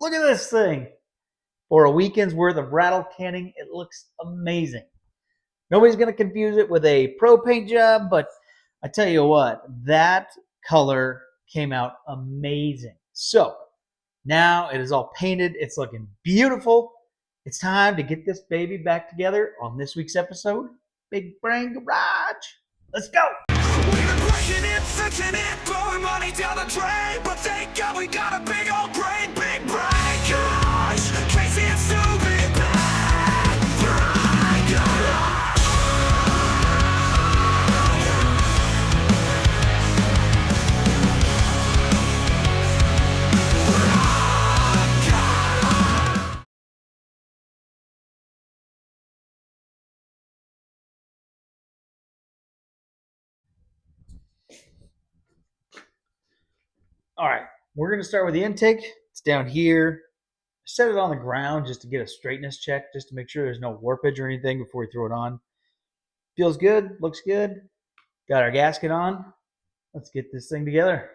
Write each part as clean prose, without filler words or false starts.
Look at this thing. For a weekend's worth of rattle canning, it looks amazing. Nobody's going to confuse it with a pro paint job, but I tell you what, that color came out amazing. So now it is all painted. It's looking beautiful. It's time to get this baby back together on this week's episode, Big Brain Garage. Let's go. We've been breaking it, fixing it, blowing money down the drain, but thank God we got a big old brain, Big Brain Garage. Casey and Stoobie, Big Brain Garage. All right, we're going to start with the intake. It's down here. Set it on the ground just to get a straightness check, just to make sure there's no warpage or anything before we throw it on. Feels good, looks good. Got our gasket on. Let's get this thing together.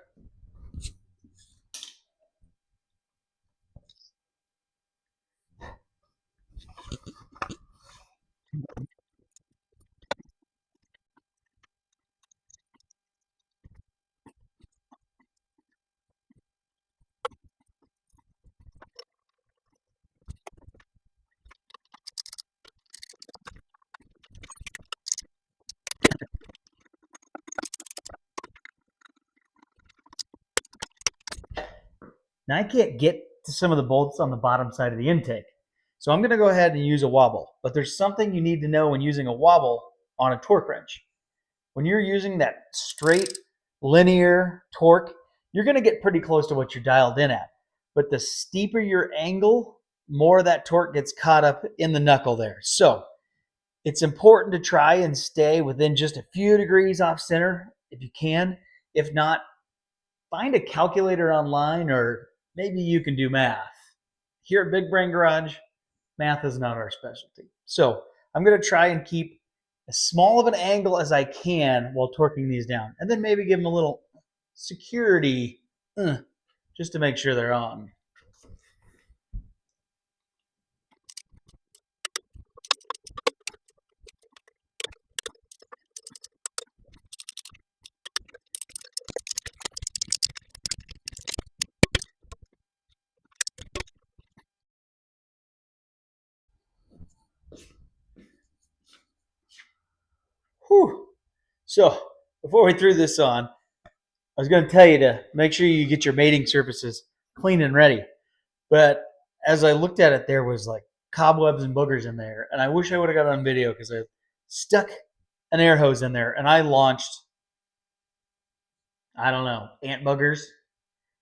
Now I can't get to some of the bolts on the bottom side of the intake. So I'm going to go ahead and use a wobble. But there's something you need to know when using a wobble on a torque wrench. When you're using that straight linear torque, you're going to get pretty close to what you're dialed in at. But the steeper your angle, more of that torque gets caught up in the knuckle there. So it's important to try and stay within just a few degrees off center if you can. If not, find a calculator online, or maybe you can do math. Here at Big Brain Garage, math is not our specialty. So I'm going to try and keep as small of an angle as I can while torquing these down. And then maybe give them a little security just to make sure they're on. Whew. So before we threw this on, I was going to tell you to make sure you get your mating surfaces clean and ready. But as I looked at it, there was like cobwebs and boogers in there. And I wish I would have got it on video because I stuck an air hose in there and I launched, I don't know, ant boogers,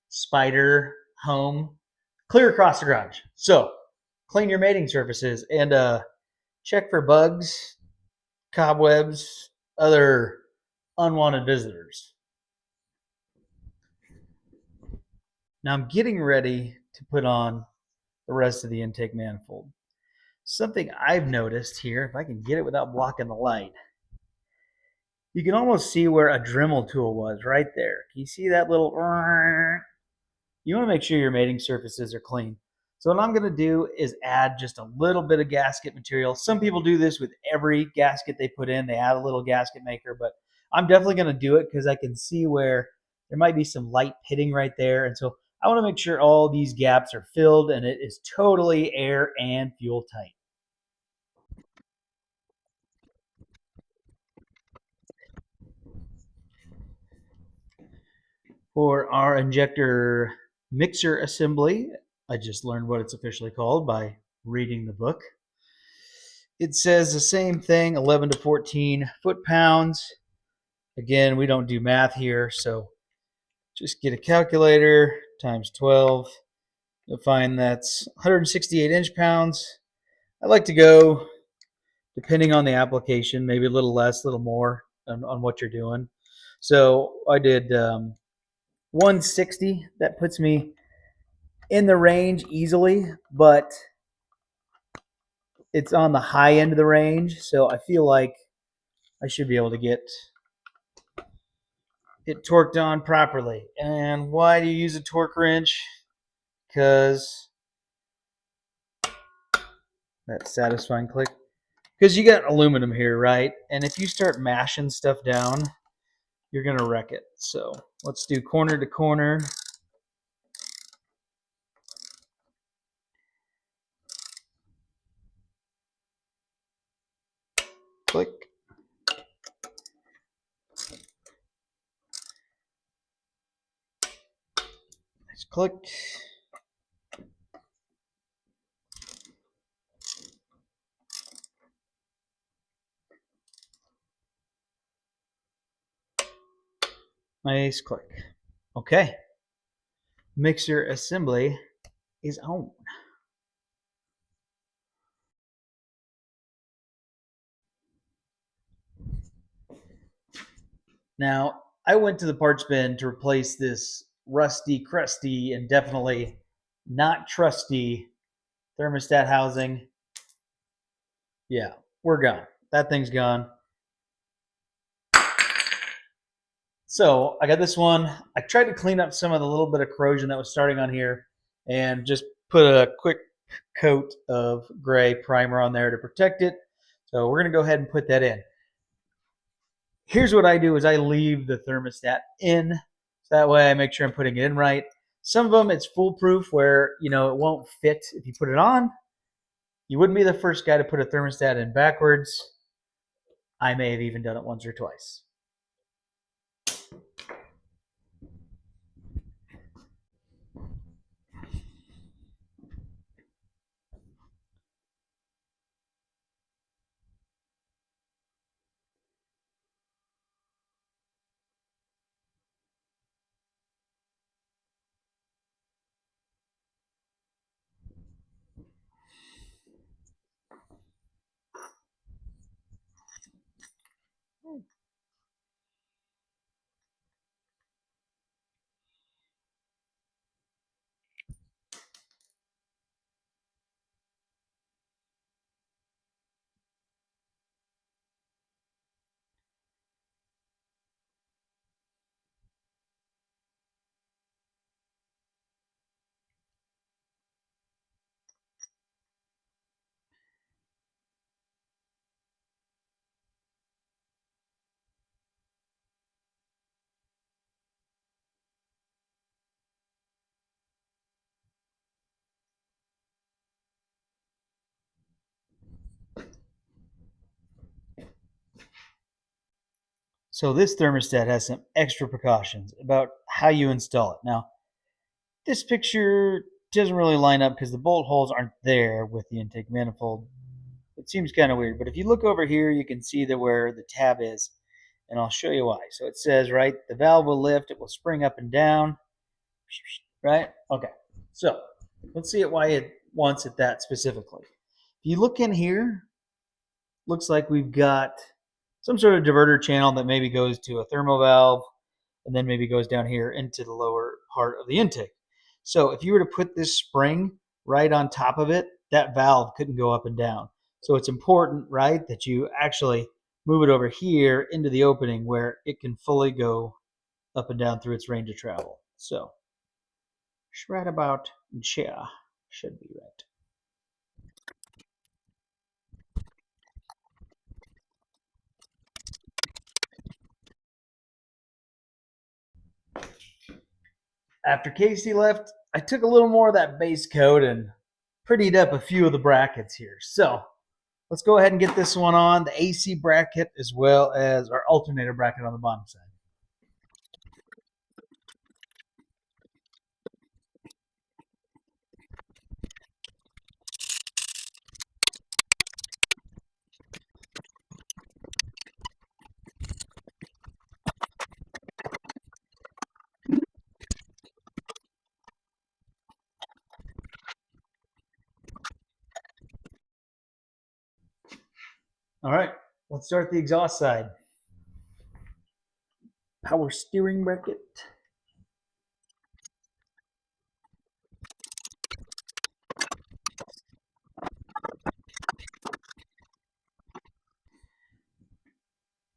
spider, home, clear across the garage. So clean your mating surfaces and check for bugs, cobwebs, other unwanted visitors. Now I'm getting ready to put on the rest of the intake manifold. Something I've noticed here, if I can get it without blocking the light, you can almost see where a Dremel tool was right there. Can you see that little? You want to make sure your mating surfaces are clean. So what I'm going to do is add just a little bit of gasket material. Some people do this with every gasket they put in. They add a little gasket maker, but I'm definitely going to do it because I can see where there might be some light pitting right there. And so I want to make sure all these gaps are filled and it is totally air and fuel tight. For our injector mixer assembly, I just learned what it's officially called by reading the book. It says the same thing, 11 to 14 foot-pounds. Again, we don't do math here, so just get a calculator, times 12. You'll find that's 168 inch-pounds. I like to go, depending on the application, maybe a little less, a little more on what you're doing. So I did 160. That puts me in the range easily, but it's on the high end of the range, so I feel like I should be able to get it torqued on properly. And why do you use a torque wrench? Because That satisfying click. Because you got aluminum here, right? And if you start mashing stuff down, you're going to wreck it. So let's do corner to corner. Click. Nice click. Nice click. Okay. Mixer assembly is on. Now, I went to the parts bin to replace this rusty, crusty, and definitely not trusty thermostat housing. Yeah, we're gone. That thing's gone. So I got this one. I tried to clean up some of the little bit of corrosion that was starting on here and just put a quick coat of gray primer on there to protect it. So we're going to go ahead and put that in. Here's what I do is I leave the thermostat in. So that way I make sure I'm putting it in right. Some of them it's foolproof where, it won't fit if you put it on. You wouldn't be the first guy to put a thermostat in backwards. I may have even done it once or twice. So this thermostat has some extra precautions about how you install it. Now, this picture doesn't really line up because the bolt holes aren't there with the intake manifold. It seems kind of weird, but if you look over here, you can see that where the tab is, and I'll show you why. So it says, right, the valve will lift, it will spring up and down, right? Okay, so let's see why it wants it that specifically. If you look in here, looks like we've got some sort of diverter channel that maybe goes to a thermal valve and then maybe goes down here into the lower part of the intake. So if you were to put this spring right on top of it, that valve couldn't go up and down. So it's important, right, that you actually move it over here into the opening where it can fully go up and down through its range of travel. So right about here should be right. After Casey left, I took a little more of that base coat and prettied up a few of the brackets here. So let's go ahead and get this one on, the AC bracket as well as our alternator bracket on the bottom side. All right, let's start the exhaust side. Power steering bracket.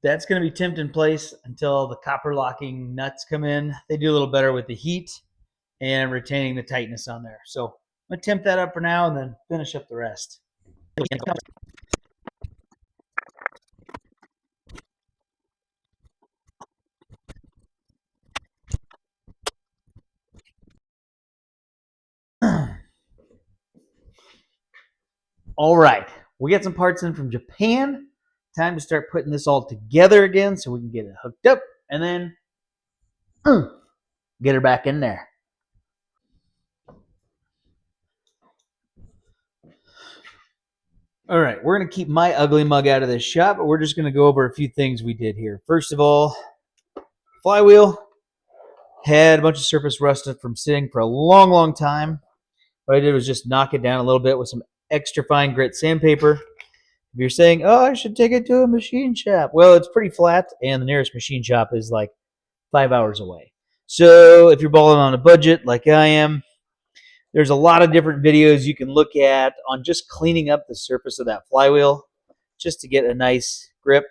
That's going to be temped in place until the copper locking nuts come in. They do a little better with the heat and retaining the tightness on there. So I'm going to temp that up for now and then finish up the rest. All right, we got some parts in from Japan. Time to start putting this all together again so we can get it hooked up and then get her back in there. All right, we're going to keep my ugly mug out of this shot, but we're just going to go over a few things we did here. First of all, flywheel had a bunch of surface rusted from sitting for a long, long time. What I did was just knock it down a little bit with some extra fine grit sandpaper. If you're saying, oh, I should take it to a machine shop, well, it's pretty flat, and the nearest machine shop is like 5 hours away. So if you're balling on a budget like I am, there's a lot of different videos you can look at on just cleaning up the surface of that flywheel just to get a nice grip.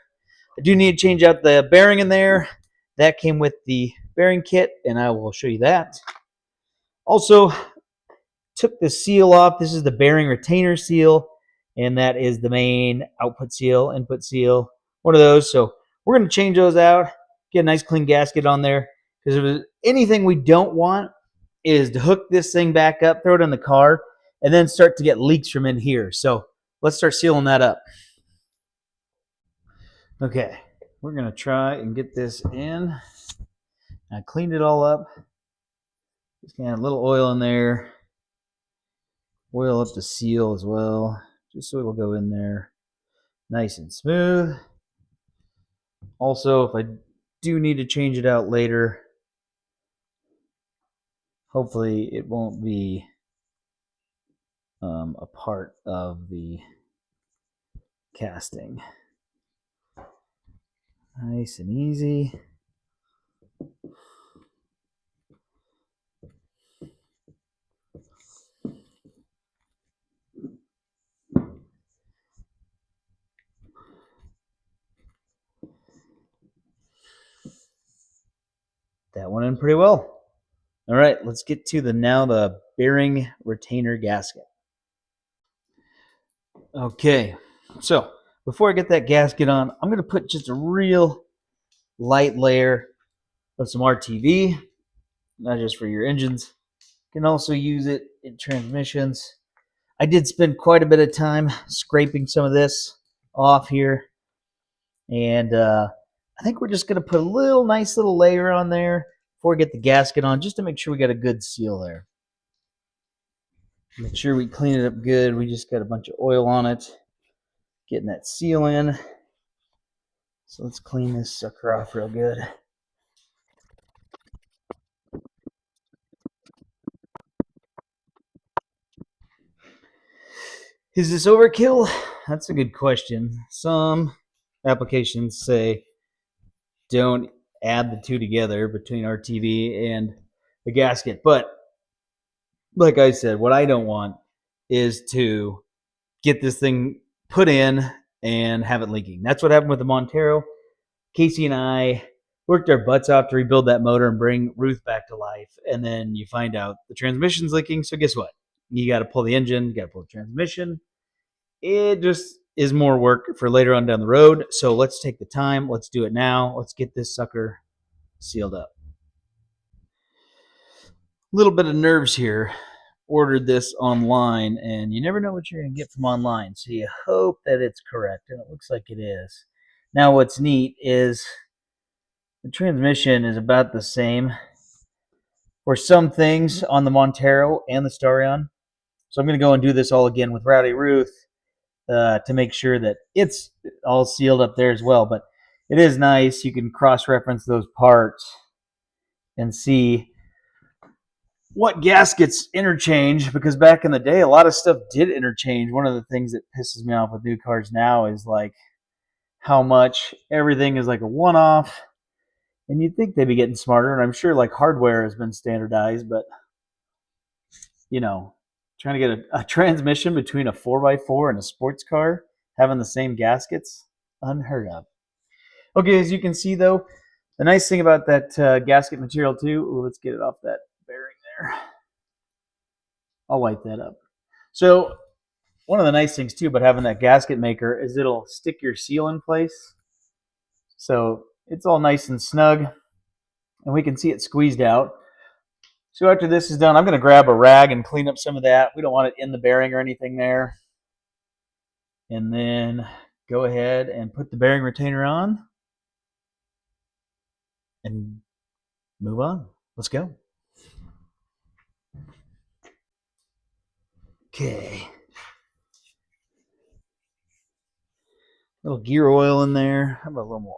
I do need to change out the bearing in there. That came with the bearing kit, and I will show you that. Also, took the seal off. This is the bearing retainer seal, and that is the main output seal, input seal, one of those. So we're going to change those out, get a nice clean gasket on there, because if there's anything we don't want is to hook this thing back up, throw it in the car, and then start to get leaks from in here. So let's start sealing that up. Okay, we're going to try and get this in. I cleaned it all up. Just got a little oil in there. Oil up the seal as well, just so it'll go in there nice and smooth. Also, if I do need to change it out later, hopefully it won't be a part of the casting. Nice and easy. That went in pretty well. All right, let's get to the bearing retainer gasket. Okay, so before I get that gasket on, I'm going to put just a real light layer of some RTV, not just for your engines. You can also use it in transmissions. I did spend quite a bit of time scraping some of this off here, and I think we're just going to put a nice little layer on there before we get the gasket on, just to make sure we got a good seal there. Make sure we clean it up good. We just got a bunch of oil on it, getting that seal in. So let's clean this sucker off real good. Is this overkill? That's a good question. Some applications say don't add the two together between RTV and the gasket. But like I said, what I don't want is to get this thing put in and have it leaking. That's what happened with the Montero. Casey and I worked our butts off to rebuild that motor and bring Ruth back to life. And then you find out the transmission's leaking. So guess what? You got to pull the engine, you got to pull the transmission. It just is more work for later on down the road. So let's take the time. Let's do it now. Let's get this sucker sealed up. Little bit of nerves here. Ordered this online, and you never know what you're going to get from online. So you hope that it's correct, and it looks like it is. Now what's neat is the transmission is about the same for some things on the Montero and the Starion. So I'm going to go and do this all again with Rowdy Ruth to make sure that it's all sealed up there as well. But it is nice. You can cross-reference those parts and see what gaskets interchange, because back in the day, a lot of stuff did interchange. One of the things that pisses me off with new cars now is like how much everything is like a one-off. And you'd think they'd be getting smarter, and I'm sure like hardware has been standardized, but you know, trying to get a transmission between a 4x4 and a sports car having the same gaskets, unheard of. Okay, as you can see though, the nice thing about that gasket material too, let's get it off that bearing there. I'll wipe that up. So One of the nice things too about having that gasket maker is it'll stick your seal in place. So it's all nice and snug, and we can see it squeezed out. So after this is done, I'm going to grab a rag and clean up some of that. We don't want it in the bearing or anything there. And then go ahead and put the bearing retainer on and move on. Let's go. Okay. A little gear oil in there. How about a little more?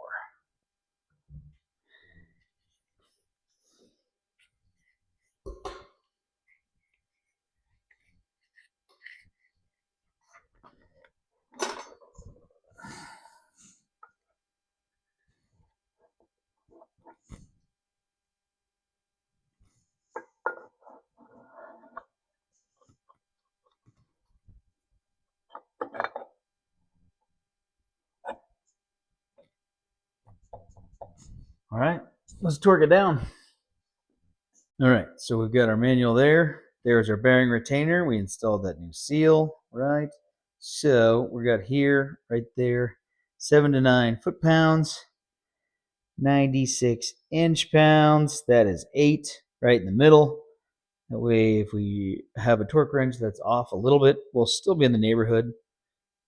All right, let's torque it down. All right, so we've got our manual there. There's our bearing retainer. We installed that new seal, right? So we got here, right there, 7 to 9 foot-pounds, 96 inch-pounds. That is 8 right in the middle. That way, if we have a torque wrench that's off a little bit, we'll still be in the neighborhood.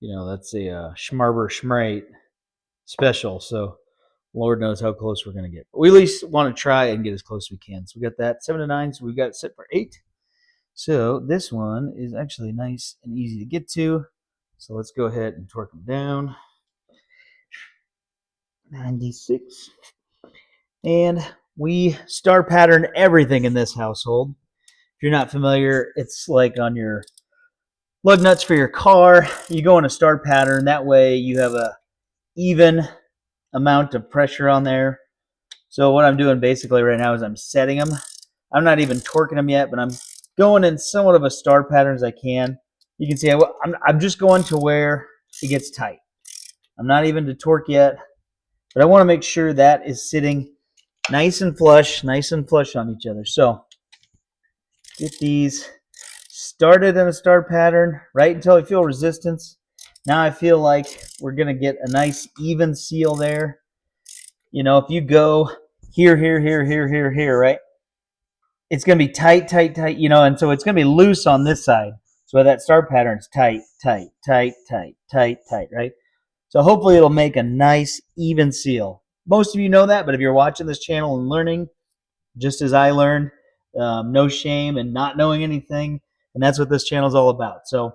You know, that's a Schmarber Schmrate special. So Lord knows how close we're going to get. But we at least want to try and get as close as we can. So we got that 7 to 9. So we've got it set for 8. So this one is actually nice and easy to get to. So let's go ahead and torque them down. 96. And we star pattern everything in this household. If you're not familiar, it's like on your lug nuts for your car. You go in a star pattern. That way you have a even amount of pressure on there. So what I'm doing basically right now is I'm setting them. I'm not even torquing them yet, but I'm going in somewhat of a star pattern as I can. You can see I'm just going to where it gets tight. I'm not even to torque yet, but I want to make sure that is sitting nice and flush on each other. So get these started in a star pattern right until I feel resistance. Now I feel like we're going to get a nice even seal there. You know, if you go here, right? It's going to be tight, you know, and so it's going to be loose on this side. So that star pattern's tight, right? So hopefully it'll make a nice, even seal. Most of you know that, but if you're watching this channel and learning, just as I learned, no shame in not knowing anything, and that's what this channel is all about. So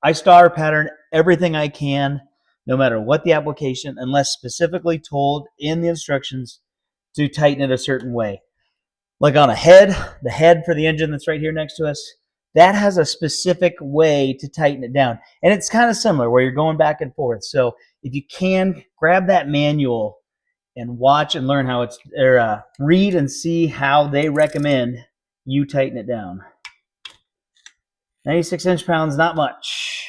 I star pattern everything I can, no matter what the application, unless specifically told in the instructions to tighten it a certain way. Like on a head, the head for the engine that's right here next to us, that has a specific way to tighten it down. And it's kind of similar where you're going back and forth. So if you can, grab that manual and watch and learn how it's, or read and see how they recommend you tighten it down. 96 inch-pounds, not much.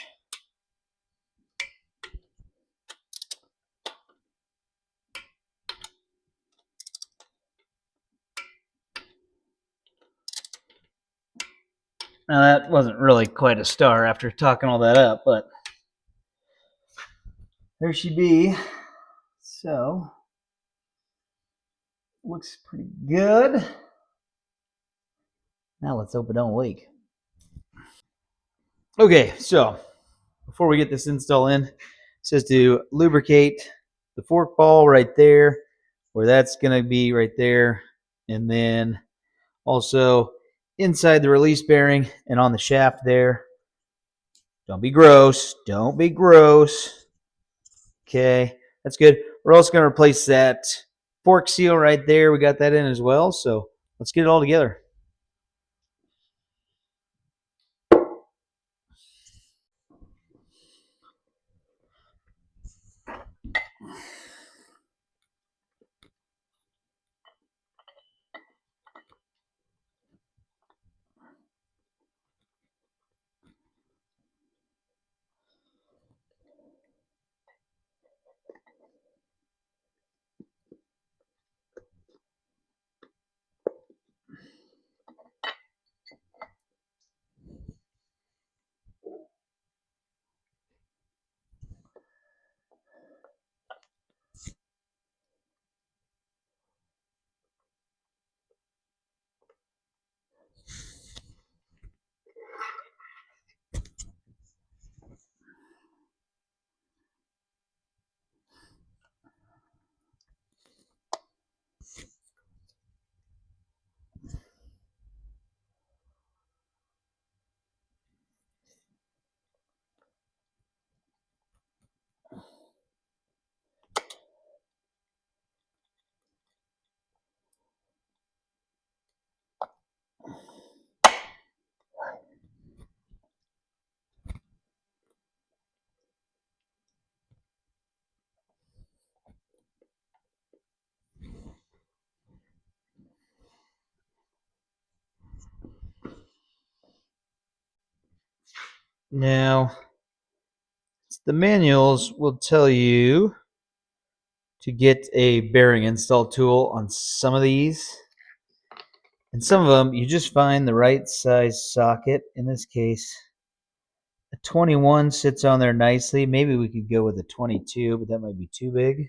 Now that wasn't really quite a star after talking all that up, but there she be. So, looks pretty good. Now let's hope it don't leak. Okay, so before we get this install in, it says to lubricate the fork ball right there, where that's going to be right there, and then also inside the release bearing and on the shaft there. Don't be gross. Don't be gross. Okay, that's good. We're also going to replace that fork seal right there. We got that in as well, so let's get it all together. Now, the manuals will tell you to get a bearing install tool on some of these. And some of them, you just find the right size socket. In this case, a 21 sits on there nicely. Maybe we could go with a 22, but that might be too big.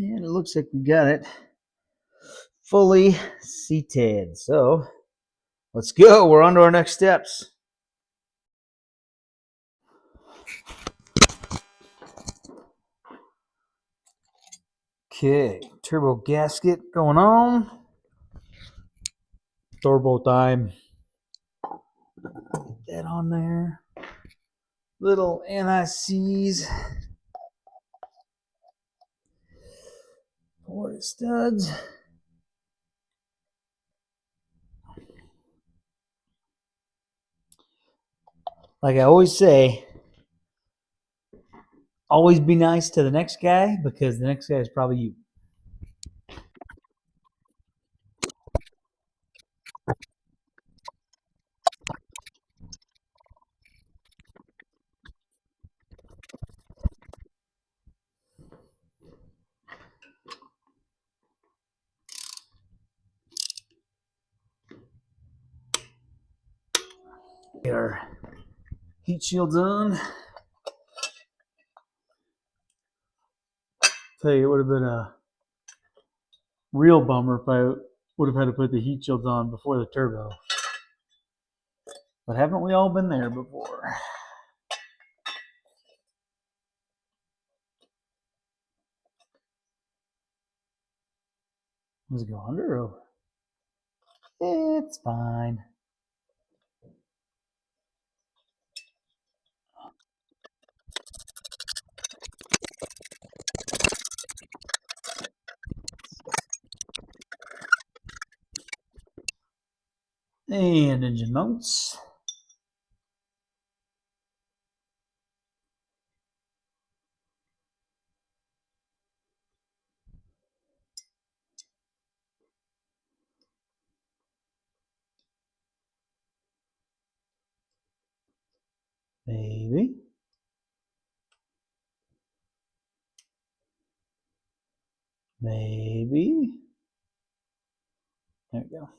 And it looks like we got it fully seated. So let's go. We're on to our next steps. Okay, turbo gasket going on. Turbo time. Get that on there. Little NICs. Port studs. Like I always say, always be nice to the next guy because the next guy is probably you. Get our heat shields on. Tell you, it would have been a real bummer if I would have had to put the heat shields on before the turbo. But haven't we all been there before? Does it go under or over? It's fine. And engine mounts. Maybe. Maybe. There we go.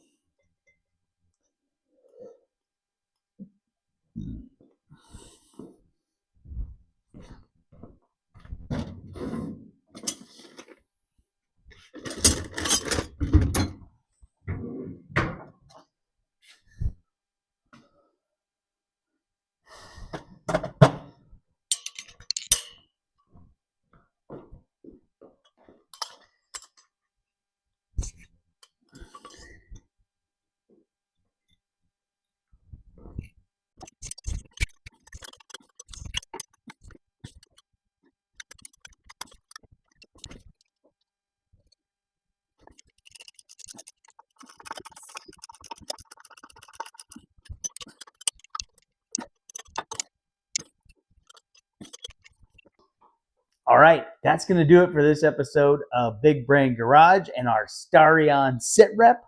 All right, that's going to do it for this episode of Big Brain Garage and our Starion Sitrep.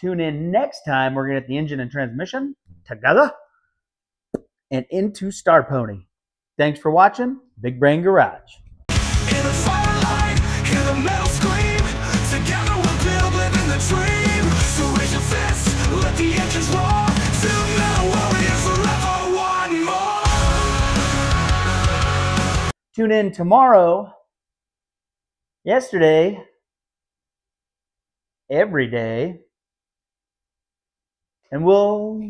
Tune in next time. We're going to get the engine and transmission together and into Star Pony. Thanks for watching Big Brain Garage. In the firelight, hear the metal scream. Together we'll build, living the dream. So raise your fists, let the engines roar. Two metal warriors forever, one more. Tune in tomorrow, yesterday, every day, and we'll